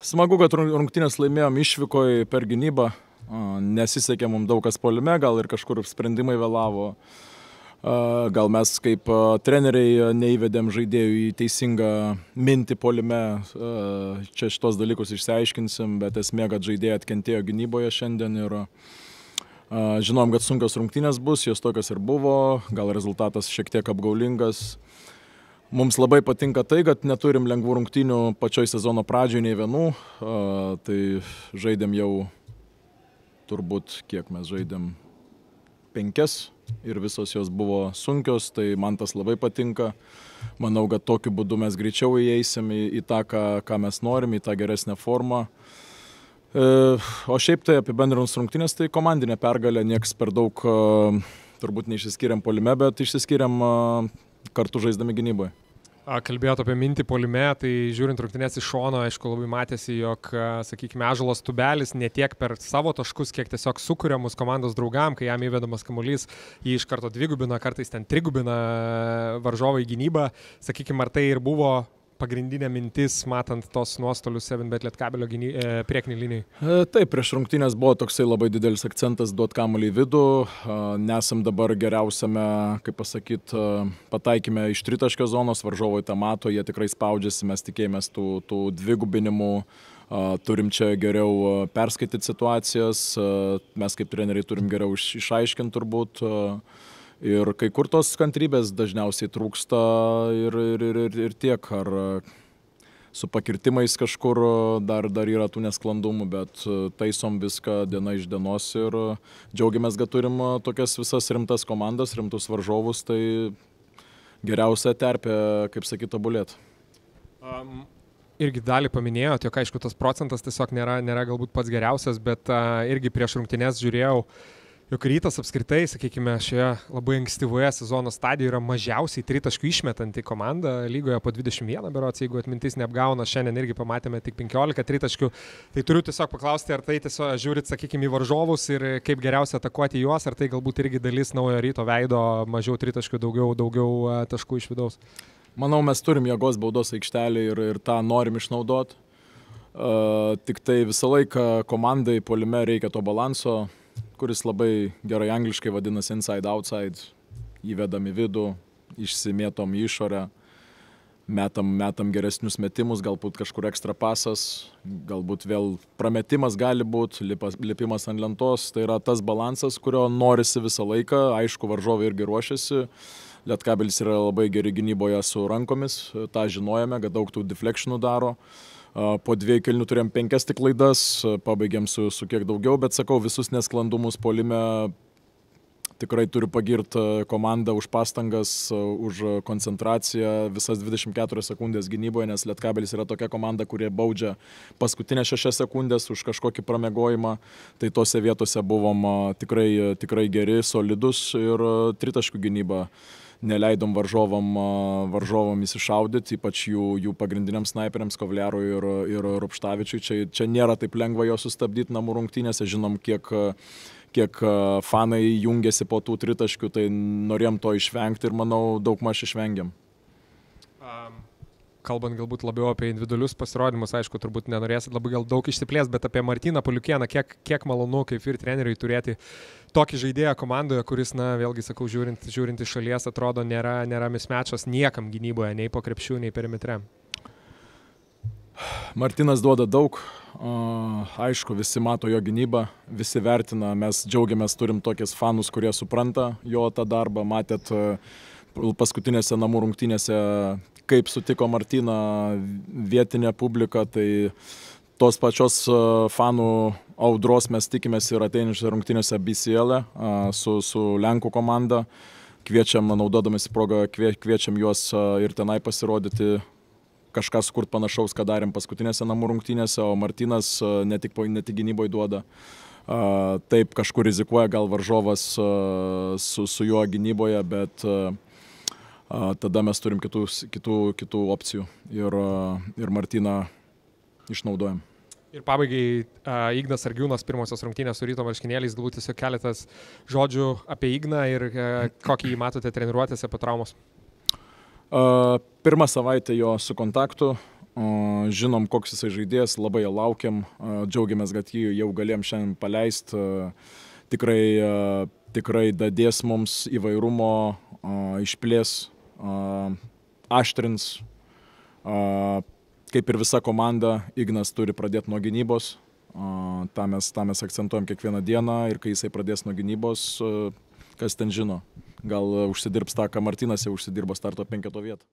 Smagu, kad rungtynės laimėjom išvykoje per gynybą. Nesisekė mums daug kas puolime, gal ir kažkur sprendimai vėlavo. Gal mes kaip treneriai neįvedėm žaidėjų į teisingą mintį puolime. Čia šitos dalykus išsiaiškinsim, bet esmė, kad žaidėjai atkentėjo gynyboje šiandien ir žinom, kad sunkios rungtynės bus, jos tokios ir buvo, gal rezultatas šiek tiek apgaulingas. Mums labai patinka tai, kad neturim lengvų rungtynių pačioj sezono pradžioj nei vienų, tai žaidėm jau turbūt, kiek mes žaidėm, 5 ir visos jos buvo sunkios, tai man tas labai patinka. Manau, kad tokiu būdu mes greičiau įeisim į tą, ką mes norim, į tą geresnę formą. O šiaip tai apibendrinus rungtynės, tai komandinė pergalė, nieks per daug turbūt neišsiskiriam puolime, bet išsiskiriam kartu žaisdami gynyboje. Kalbėjot apie mintį puolime, tai žiūrint rungtynės iš šono, aišku, labai matėsi, jog, sakykime, Ąžuolas Tubelis ne tiek per savo taškus, kiek tiesiog sukuriamus komandos draugam, kai jam įvedamas kamuolys, jį iš karto dvigubina, kartais ten trigubina varžovai gynybą. Sakykime, ar tai ir buvo pagrindinė mintis, matant tos nuostolius 7bet Lietkabelio priekinį linijai? Taip, prieš rungtynės buvo toksai labai didelis akcentas duot kamuolį į vidų. Nesam dabar geriausiame, kaip pasakyt, pataikime iš tritaškio zonos, varžovai tą mato, jie tikrai spaudžiasi, mes tikėjomės tų dvigubinimų. Turim čia geriau perskaityti situacijas, mes kaip treneriai turim geriau išaiškinti turbūt. Ir kai kur tos kantrybės dažniausiai trūksta ir tiek, ar su pakirtimais kažkur dar yra tų nesklandumų, bet taisom viską diena iš dienos ir džiaugiamės, kad turim tokias visas rimtas komandas, rimtus varžovus, tai geriausia terpė, kaip sakyt, tobulėti. Irgi dalį paminėjot, jog aišku tas procentas tiesiog nėra galbūt pats geriausias, bet irgi prieš rungtynes žiūrėjau, juk Rytas apskritai, sakykime, šioje labai ankstyvoje sezono stadijoje yra mažiausiai tritaškių išmetanti komanda, lygoje po 21 berods, jeigu atmintis neapgauna, šiandien irgi pamatėme tik 15 tritaškių. Tai turiu tiesiog paklausti, ar tai tiesiog žiūrit, sakykime, į varžovus ir kaip geriausia atakuoti juos, ar tai galbūt irgi dalis naujo Ryto veido, mažiau tritaškių, daugiau taškų iš vidaus? Manau, mes turim jėgos baudos aikštelį ir tą norim išnaudoti. Tik tai visą laiką komandai puolime reikia to balanso, kuris labai gerai angliškai vadinasi inside-outside, įvedam į vidų, išsimėtom į išorę, metam geresnius metimus, galbūt kažkur ekstra pasas, galbūt vėl prametimas gali būti, lipimas ant lentos, tai yra tas balansas, kurio norisi visą laiką, aišku, varžovai irgi ruošiasi, Lietkabelis yra labai geri gynyboje su rankomis, tą žinojame, kad daug tų deflectionų daro. Po 2 kėlinių turėjom 5 tik klaidas, pabaigėm su kiek daugiau, bet sakau, visus nesklandumus puolime tikrai turiu pagirti komandą už pastangas, už koncentraciją, visas 24 sekundės gynyboje, nes Lietkabelis yra tokia komanda, kurie baudžia paskutinę 6 sekundės už kažkokį pramegojimą, tai tose vietose buvom tikrai geri, solidus ir tritaškių gynyba. Neleidom varžovom įsišaudyti, ypač jų pagrindiniams snaiperiams Kovliarui ir Rupštavičiui. Čia nėra taip lengva jo sustabdyti namų rungtynėse, žinom, kiek fanai jungiasi po tų tritaškių, tai norėjom to išvengti ir manau daugmaž išvengiam. Kalbant galbūt labiau apie individualius pasirodymus, aišku, turbūt nenorėsit labai gal daug išsiplėsti, bet apie Martyną Paliukėną, kiek malonu kaip ir treneriui turėti tokį žaidėją komandoje, kuris, na, vėlgi sakau, žiūrint iš šalies, atrodo, nėra mismečas niekam gynyboje, nei po krepšių, nei perimetre. Martynas duoda daug, aišku, visi mato jo gynybą, visi vertina, mes džiaugiamės, turim tokius fanus, kurie supranta jo tą darbą, matėt paskutinėse namų rungtynėse, kaip sutiko Martyną vietinė publika, tai tos pačios fanų audros mes tikimės ir ateinančiose rungtynėse BCL su Lenkų komanda. Kviečiam, naudodamasi progą, kviečiam juos ir tenai pasirodyti, kažką sukurt panašaus, ką darėm paskutinėse namų rungtynėse, o Martynas ne tik gynyboje duoda. Taip kažkur rizikuoja gal varžovas su juo gynyboje, bet tada mes turim kitų opcijų ir Martyną išnaudojam. Ir pabaigai Ignas Sargiūnas, pirmosios rungtynės su Ryto marškinėliais, galbūt tiesiog keletas žodžių apie Igną ir kokį jį matote treniruotėse po traumos. Pirmą savaitę jo su kontaktu, Žinom, koks jisai žaidėjas, labai jo laukiam, džiaugiamės, kad jį jau galėjom šiandien paleisti. Tikrai dadės mums įvairumo, išplės, aštrins. Kaip ir visa komanda, Ignas turi pradėti nuo gynybos. tą mes akcentuojam kiekvieną dieną ir kai jisai pradės nuo gynybos, kas ten žino, gal užsidirbs tą, ką Martynas jau užsidirbo starto penketo vietą.